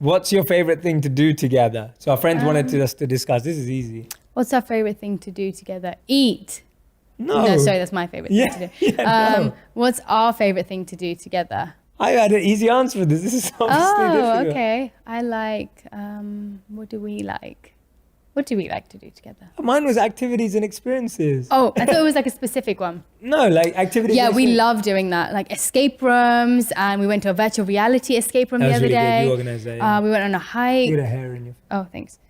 What's your favorite thing to do together? So our friends wanted us to discuss. This is easy. What's our favorite thing to do together? Eat. No. Sorry, that's my favorite thing to do. No. What's our favorite thing to do together? I had an easy answer for this. This is obviously difficult. Okay. I like, what do we like? What do we like to do together? Mine was activities and experiences. Oh, I thought it was like a specific one. No, like activities. Yeah, we love doing that. Like escape rooms, and we went to a virtual reality escape room the other really day. Good. You organized that. Yeah. We went on a hike. You had a hair in your. Oh, thanks.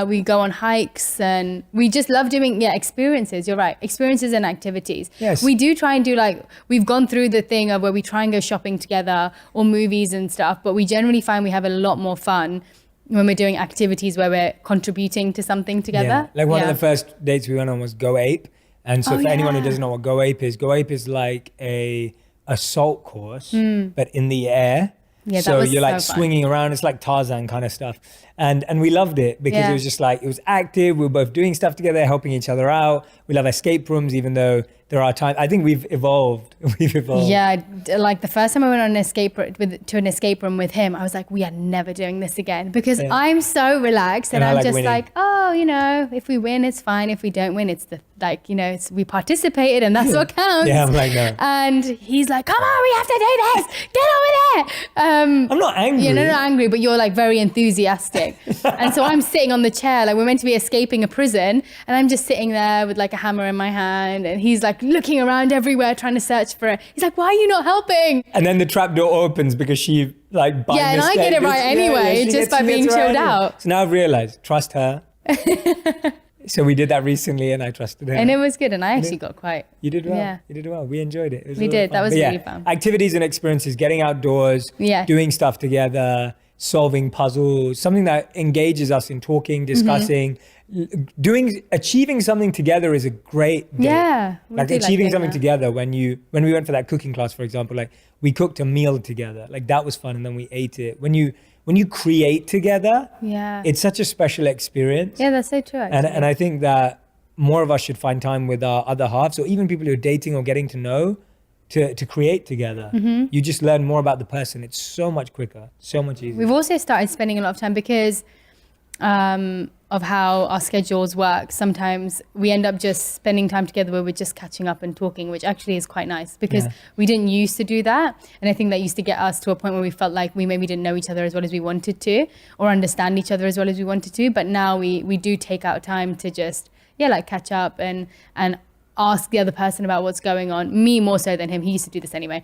We go on hikes, and we just love doing experiences. You're right, experiences and activities. Yes. We do try and do we've gone through the thing of where we try and go shopping together or movies and stuff, but we generally find we have a lot more fun when we're doing activities where we're contributing to something together. Yeah. Like one of the first dates we went on was Go Ape. And so for anyone who doesn't know what Go Ape is like a assault course, but in the air. Yeah, so that was you're like so swinging around. It's like Tarzan kind of stuff. And we loved it because it was just like, it was active. We were both doing stuff together, helping each other out. We love escape rooms, even though there are times, I think we've evolved. Yeah, like the first time I went on an escape room with him, I was like, we are never doing this again, because I'm so relaxed and I'm just winning. like, oh, if we win, it's fine. If we don't win, it's we participated and that's what counts. Yeah, I'm like, no. And he's like, come on, we have to do this. Get over there. I'm not angry. You're not angry, but you're like very enthusiastic. And so I'm sitting on the chair, like we're meant to be escaping a prison, and I'm just sitting there with like a hammer in my hand, and he's like looking around everywhere trying to search for it. He's like, why are you not helping? And then the trap door opens because she like by and I get it right anyway, just by being chilled out. So now I've realized, trust her. So we did that recently and I trusted her. And it was good, and I actually got quite... You did well. Yeah. You did well. We enjoyed it. We did. That was really fun. Activities and experiences, getting outdoors, doing stuff together, solving puzzles, something that engages us in talking, discussing, achieving something together is a great day. Yeah. Like achieving something together when we went for that cooking class, for example, like we cooked a meal together, like that was fun, and then we ate it. When you create together, it's such a special experience. Yeah, that's so true. And I think that more of us should find time with our other halves, or even people who are dating or getting to know, to create together. You just learn more about the person. It's so much quicker, so much easier. We've also started spending a lot of time because of how our schedules work. Sometimes we end up just spending time together where we're just catching up and talking, which actually is quite nice, because we didn't used to do that. And I think that used to get us to a point where we felt like we maybe didn't know each other as well as we wanted to, or understand each other as well as we wanted to. But now we do take out time to just, like catch up and ask the other person about what's going on. Me more so than him. He used to do this anyway.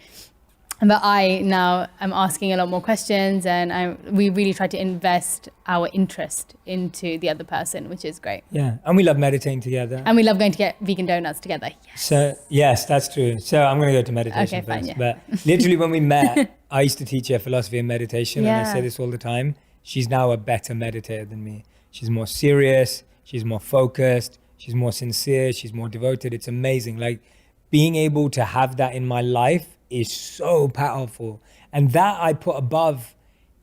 But I now am asking a lot more questions, and we really try to invest our interest into the other person, which is great. Yeah, and we love meditating together. And we love going to get vegan donuts together. Yes. So, yes, that's true. So I'm going to go to meditation first. Fine, But literally when we met, I used to teach her philosophy and meditation, and I say this all the time. She's now a better meditator than me. She's more serious. She's more focused. She's more sincere. She's more devoted. It's amazing. Like being able to have that in my life is so powerful, and that I put above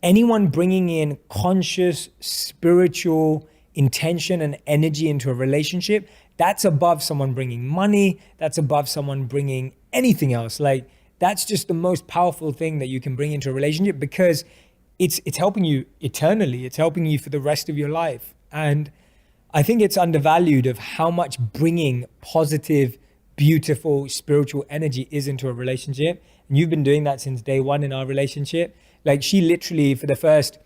anyone bringing in conscious spiritual intention and energy into a relationship. That's above someone bringing money. That's above someone bringing anything else. Like that's just the most powerful thing that you can bring into a relationship, because it's helping you eternally. It's helping you for the rest of your life. And I think it's undervalued of how much bringing positive, beautiful spiritual energy is into a relationship. And you've been doing that since day one in our relationship. Like she literally, for the first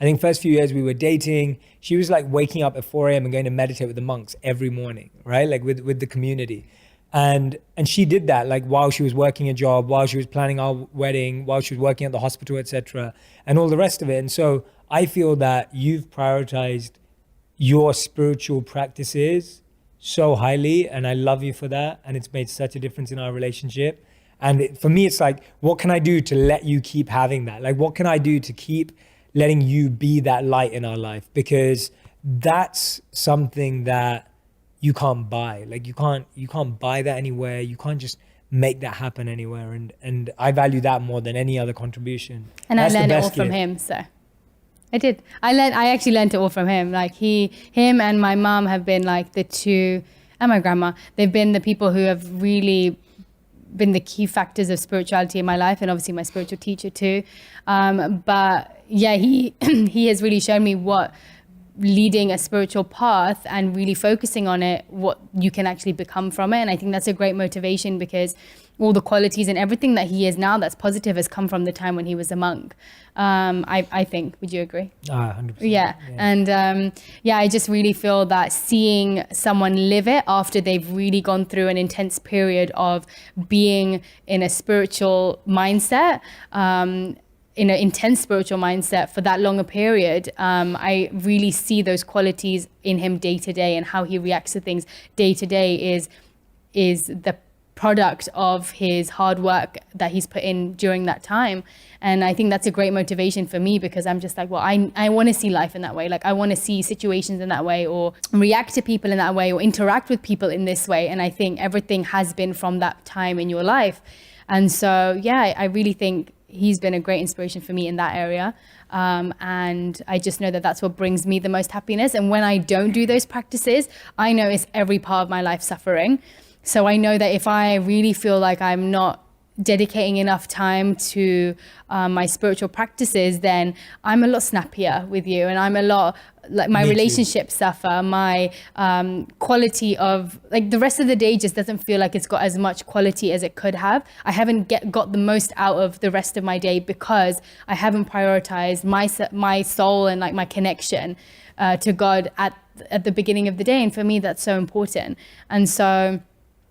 few years we were dating, she was like waking up at 4 a.m. and going to meditate with the monks every morning, right? Like with the community. And she did that like while she was working a job, while she was planning our wedding, while she was working at the hospital, etc., and all the rest of it. And so I feel that you've prioritized your spiritual practices so highly, and I love you for that, and it's made such a difference in our relationship. And for me, it's like, what can I do to let you keep having that? Like, what can I do to keep letting you be that light in our life? Because that's something that you can't buy. Like, you can't buy that anywhere. You can't just make that happen anywhere. And I value that more than any other contribution. And I learned it all from him, so. I did. I actually learned it all from him. Like him and my mom have been like the two, and my grandma, they've been the people who have really been the key factors of spirituality in my life, and obviously my spiritual teacher too. But yeah, he he has really shown me what leading a spiritual path and really focusing on it, what you can actually become from it. And I think that's a great motivation, because all the qualities and everything that he is now that's positive has come from the time when he was a monk. I think, would you agree? 100%. Yeah. And I just really feel that seeing someone live it after they've really gone through an intense period of being in a spiritual mindset, in an intense spiritual mindset for that longer period, I really see those qualities in him day to day, and how he reacts to things day to day is the product of his hard work that he's put in during that time. And I think that's a great motivation for me, because I'm just like, well, I want to see life in that way. Like, I want to see situations in that way, or react to people in that way, or interact with people in this way. And I think everything has been from that time in your life. And so, yeah, I really think he's been a great inspiration for me in that area. And I just know that that's what brings me the most happiness. And when I don't do those practices, I know it's every part of my life suffering. So I know that if I really feel like I'm not dedicating enough time to my spiritual practices, then I'm a lot snappier with you, and I'm a lot like my relationships suffer, my quality of like the rest of the day just doesn't feel like it's got as much quality as it could have. I haven't got the most out of the rest of my day because I haven't prioritized my soul and like my connection to God at the beginning of the day. And for me, that's so important. And so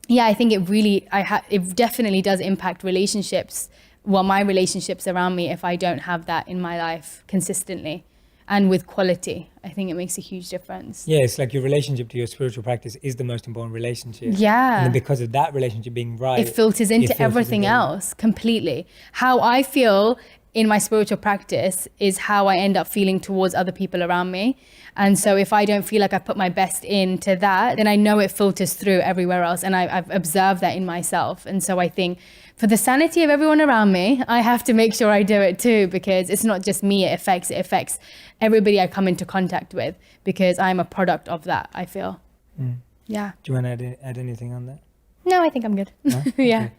yeah, I think it definitely does impact relationships. Well, my relationships around me, if I don't have that in my life consistently and with quality, I think it makes a huge difference. Yeah, it's like your relationship to your spiritual practice is the most important relationship. Yeah. And because of that relationship being right, it filters into everything else completely. How I feel in my spiritual practice is how I end up feeling towards other people around me. And so if I don't feel like I put my best into that, then I know it filters through everywhere else. And I've observed that in myself. And so I think for the sanity of everyone around me, I have to make sure I do it too, because it's not just me, it affects everybody I come into contact with, because I'm a product of that, I feel. Yeah. Do you want to add anything on that? No, I think I'm good. No? Yeah. Okay.